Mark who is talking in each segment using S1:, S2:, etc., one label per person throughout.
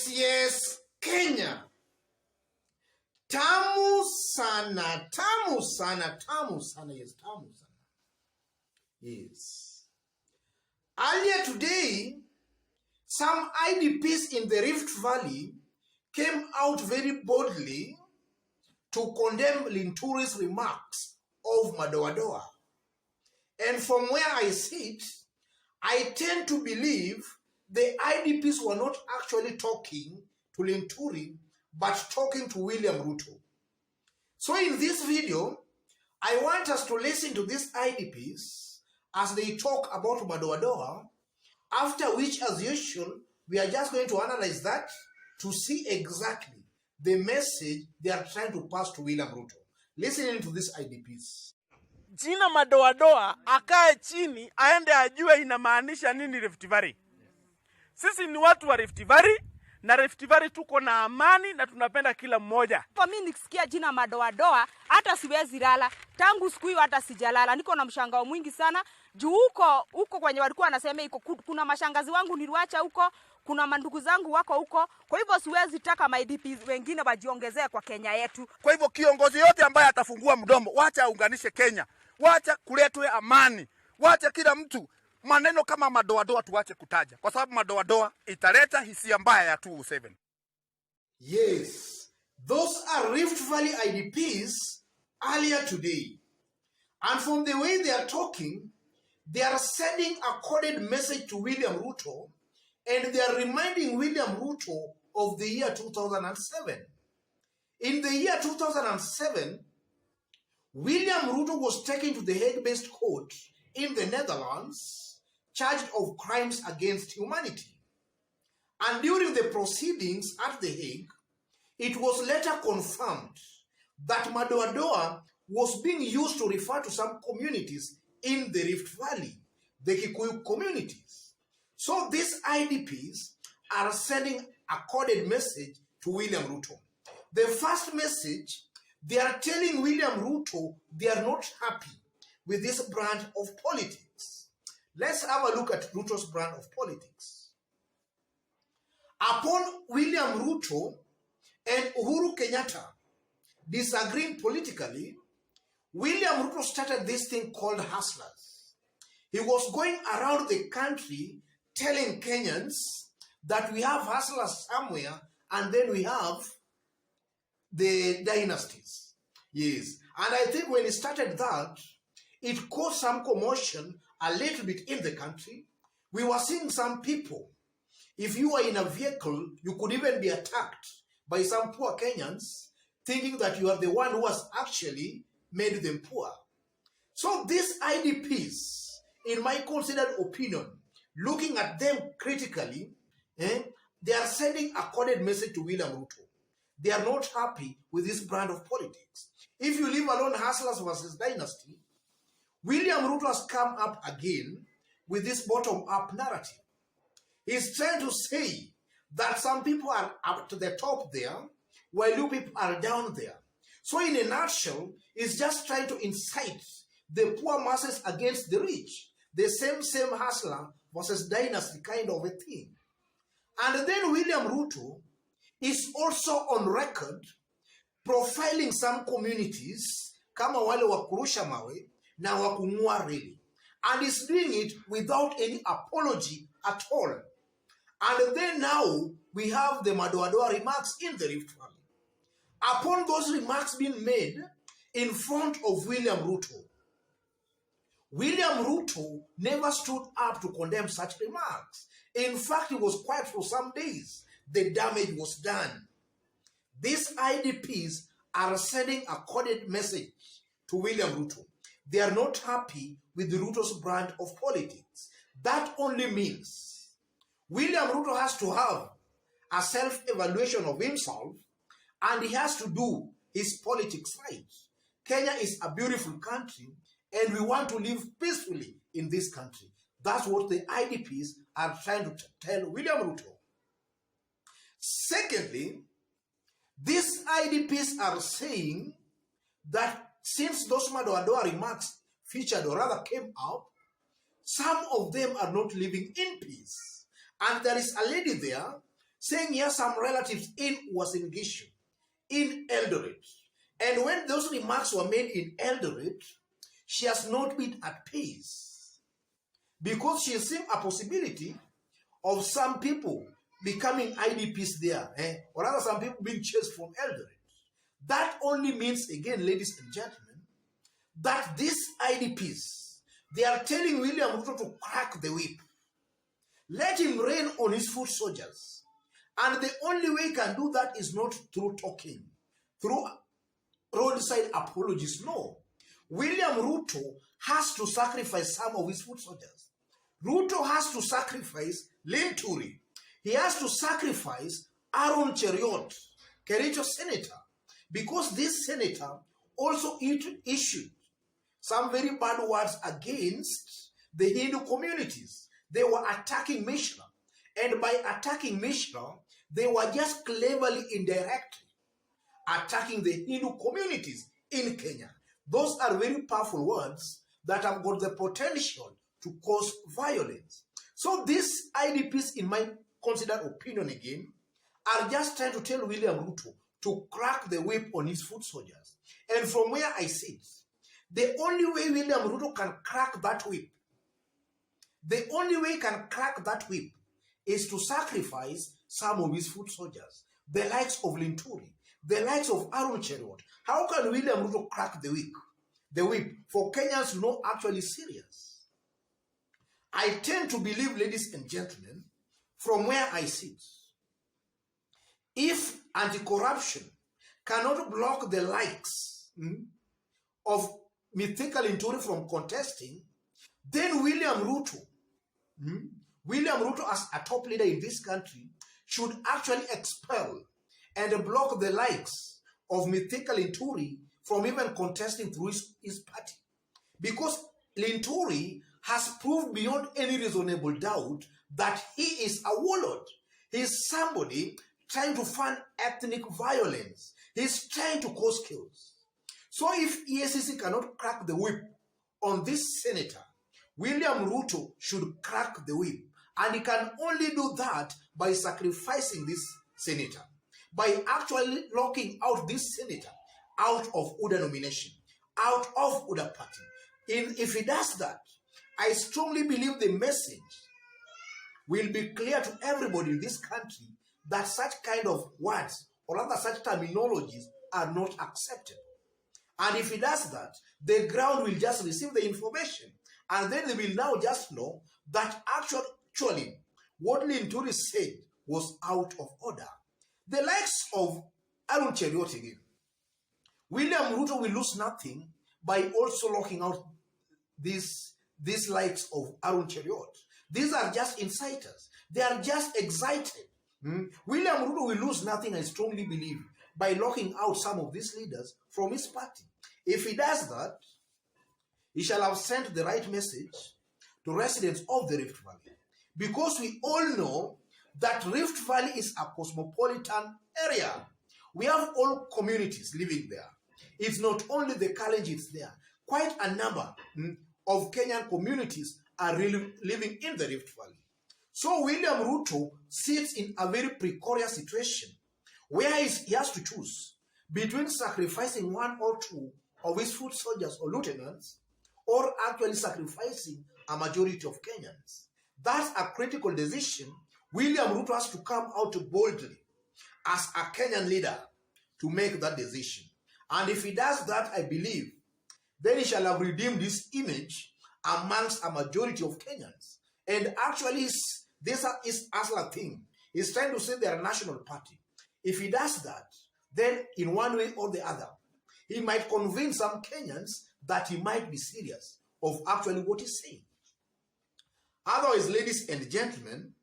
S1: Yes, Kenya. Tamu sana, tamu sana, tamu sana. Yes, tamu sana. Yes. Earlier today, some IDPs in the Rift Valley came out very boldly to condemn Linturi's remarks of Madoadoa. And from where I sit, I tend to believe the IDPs were not actually talking to Linturi, but talking to William Ruto. So in this video, I want us to listen to these IDPs as they talk about Madoadoa, after which, as usual, we are just going to analyze that to see exactly the message they are trying to pass to William Ruto. Listening to these IDPs.
S2: Jina Madoadoa akae chini aende ajue inamaanisha nini Rift Valley. Sisi ni watu wa Rift Valley, na Rift Valley tuko na amani na tunapenda kila mmoja.
S3: Kwa mimi nikisikia jina Madoadoa hata siwezi lala. Tangu siku hiyo hata sijalala. Niko na mshangao mwingi sana. Juu huko kwenye walikuwa wanasema iko kuna mashangazi wangu niliwacha huko, kuna mandugu zangu wako huko. Kwa hivyo siwezi taka IDPs wengine wajiongezee kwa Kenya yetu.
S2: Kwa hivyo kiongozi yote ambaye atafungua mdomo, wacha aunganishe Kenya. Wacha kuletwe amani. Wacha kila mtu maneno kama Madoadoa tuache kutaja, kwa sababu Madoadoa italeta hisia mbaya ya 207.
S1: Yes, those are Rift Valley IDPs earlier today. And from the way they are talking, they are sending a coded message to William Ruto, and they are reminding William Ruto of the year 2007. In the year 2007, William Ruto was taken to the Hague-based court in the Netherlands, charged of crimes against humanity. And during the proceedings at the Hague, it was later confirmed that Madoadoa was being used to refer to some communities in the Rift Valley, the Kikuyu communities. So these IDPs are sending a coded message to William Ruto. The first message, they are telling William Ruto they are not happy with this brand of politics. Let's have a look at Ruto's brand of politics. Upon William Ruto and Uhuru Kenyatta disagreeing politically, William Ruto started this thing called hustlers. He was going around the country telling Kenyans that we have hustlers somewhere, and then we have the dynasties. Yes. And I think when he started that, it caused some commotion a little bit in the country. We were seeing some people, if you were in a vehicle, you could even be attacked by some poor Kenyans, thinking that you are the one who has actually made them poor. So these IDPs, in my considered opinion, looking at them critically, they are sending a coded message to William Ruto. They are not happy with this brand of politics. If you leave alone hustlers versus dynasty, William Ruto has come up again with this bottom-up narrative. He's trying to say that some people are up to the top there, while you people are down there. So in a nutshell, he's just trying to incite the poor masses against the rich. The same hustler versus dynasty kind of a thing. And then William Ruto is also on record profiling some communities kama wale wa kurusha mawe na wa kung'oa reli. And he's doing it without any apology at all. And then now we have the Madoadoa remarks in the Rift Valley. Upon those remarks being made in front of William Ruto, William Ruto never stood up to condemn such remarks. In fact, he was quiet for some days. The damage was done. These IDPs are sending a coded message to William Ruto. They are not happy with Ruto's brand of politics. That only means William Ruto has to have a self-evaluation of himself, and he has to do his politics right. Kenya is a beautiful country, and we want to live peacefully in this country. That's what the IDPs are trying to tell William Ruto. Secondly, these IDPs are saying that since those Madoadoa remarks featured or rather came out, some of them are not living in peace. And there is a lady there saying he has some relatives in Uasin Gishu, in Eldoret. And when those remarks were made in Eldoret, she has not been at peace because she has seen a possibility of some people becoming IDPs there, or rather some people being chased from Eldoret. That only means, again, ladies and gentlemen, that these IDPs, they are telling William Ruto to crack the whip. Let him rain on his foot soldiers. And the only way he can do that is not through talking, through roadside apologies. No. William Ruto has to sacrifice some of his foot soldiers. Ruto has to sacrifice Linturi. He has to sacrifice Aaron Cheriot, Kericho senator, because this senator also issued some very bad words against the Hindu communities. They were attacking Mishra. And by attacking Mishra, they were just cleverly, indirectly attacking the Hindu communities in Kenya. Those are very powerful words that have got the potential to cause violence. So these IDPs, in my considered opinion again, are just trying to tell William Ruto to crack the whip on his foot soldiers. And from where I sit, the only way William Ruto can crack that whip, the only way he can crack that whip is to sacrifice some of his foot soldiers, the likes of Linturi, the likes of Aaron Cheriot. How can William Ruto crack the whip? The whip for Kenyans to know actually serious. I tend to believe, ladies and gentlemen, from where I sit, if anti-corruption cannot block the likes of Mythical Linturi from contesting, then William Ruto as a top leader in this country should actually expel and block the likes of Mythical Linturi from even contesting through his party. Because Linturi has proved beyond any reasonable doubt that he is a warlord. He is somebody trying to fund ethnic violence. He's trying to cause chaos. So if EACC cannot crack the whip on this senator, William Ruto should crack the whip. And he can only do that by sacrificing this senator, by actually locking out this senator out of UDA nomination, out of UDA party. If he does that, I strongly believe the message will be clear to everybody in this country that such kind of words, or rather such terminologies, are not acceptable. And if he does that, the ground will just receive the information. And then they will now just know that actually what Linturi said was out of order. The likes of Aaron Cheriot again. William Ruto will lose nothing by also locking out these likes of Aaron Cheriot. These are just inciters. They are just excited. William Ruto will lose nothing, I strongly believe, by locking out some of these leaders from his party. If he does that, he shall have sent the right message to residents of the Rift Valley. Because we all know that Rift Valley is a cosmopolitan area. We have all communities living there. It's not only the Kalenjins there. Quite a number of Kenyan communities are really living in the Rift Valley. So William Ruto sits in a very precarious situation where he has to choose between sacrificing one or two of his foot soldiers or lieutenants, or actually sacrificing a majority of Kenyans. That's a critical decision. William Ruto has to come out boldly as a Kenyan leader to make that decision. And if he does that, I believe, then he shall have redeemed his image amongst a majority of Kenyans. And actually, this is Asla thing. He's trying to say they're a national party. If he does that, then in one way or the other, he might convince some Kenyans that he might be serious of actually what he's saying. Otherwise, ladies and gentlemen,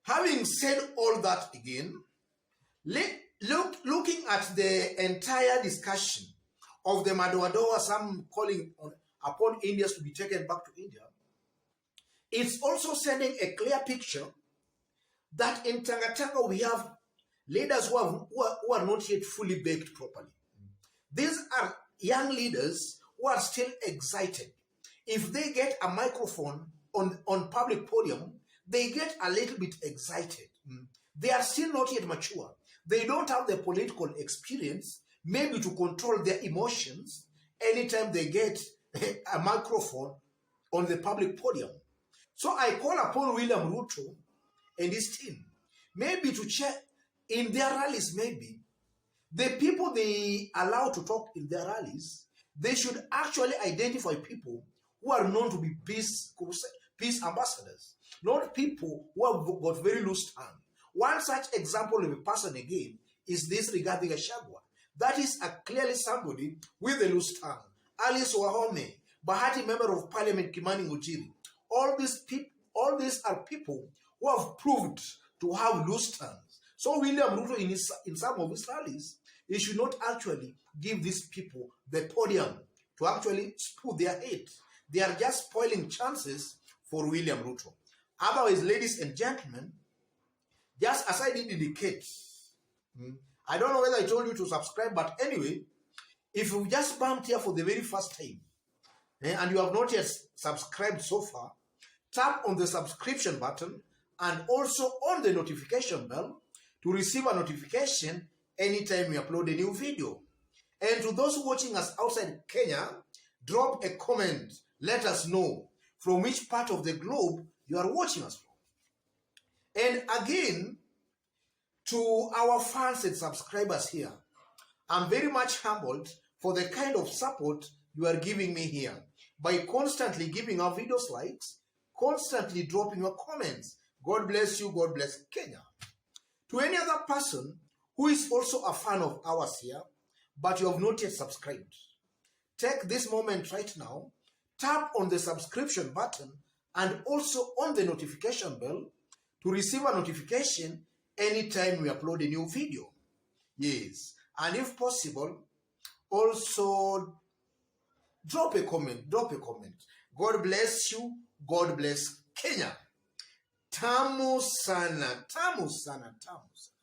S1: having said all that again, looking at the entire discussion of the Madoadoa, some calling upon Indians to be taken back to India, it's also sending a clear picture that in Tangatanga we have leaders who are not yet fully baked properly. These are young leaders who are still excited. If they get a microphone on public podium, they get a little bit excited. They are still not yet mature. They don't have the political experience, maybe to control their emotions anytime they get a microphone on the public podium. So I call upon William Ruto and his team, maybe to check in their rallies, maybe the people they allow to talk in their rallies, they should actually identify people who are known to be peace ambassadors, not people who have got very loose tongue. One such example of a person again is this regarding Gachagua. That is clearly somebody with a loose tongue. Alice Wahome, Bahati member of Parliament Kimani Mujiri. All these are people who have proved to have loose tongues. So William Ruto in some of his rallies, he should not actually give these people the podium to actually spew their hate. They are just spoiling chances for William Ruto. Otherwise, ladies and gentlemen, just as I did indicate, I don't know whether I told you to subscribe, but anyway, if you just bumped here for the very first time, and you have not yet subscribed so far, tap on the subscription button and also on the notification bell to receive a notification anytime we upload a new video. And to those watching us outside Kenya, drop a comment. Let us know from which part of the globe you are watching us from. And again, to our fans and subscribers here, I'm very much humbled for the kind of support you are giving me here by constantly giving our videos likes, constantly dropping your comments. God bless you. God bless Kenya. To any other person who is also a fan of ours here, but you have not yet subscribed, take this moment right now, tap on the subscription button and also on the notification bell to receive a notification anytime we upload a new video. Yes, and if possible, also drop a comment. God bless you. God bless Kenya. Tamu sana, tamu sana, tamu sana.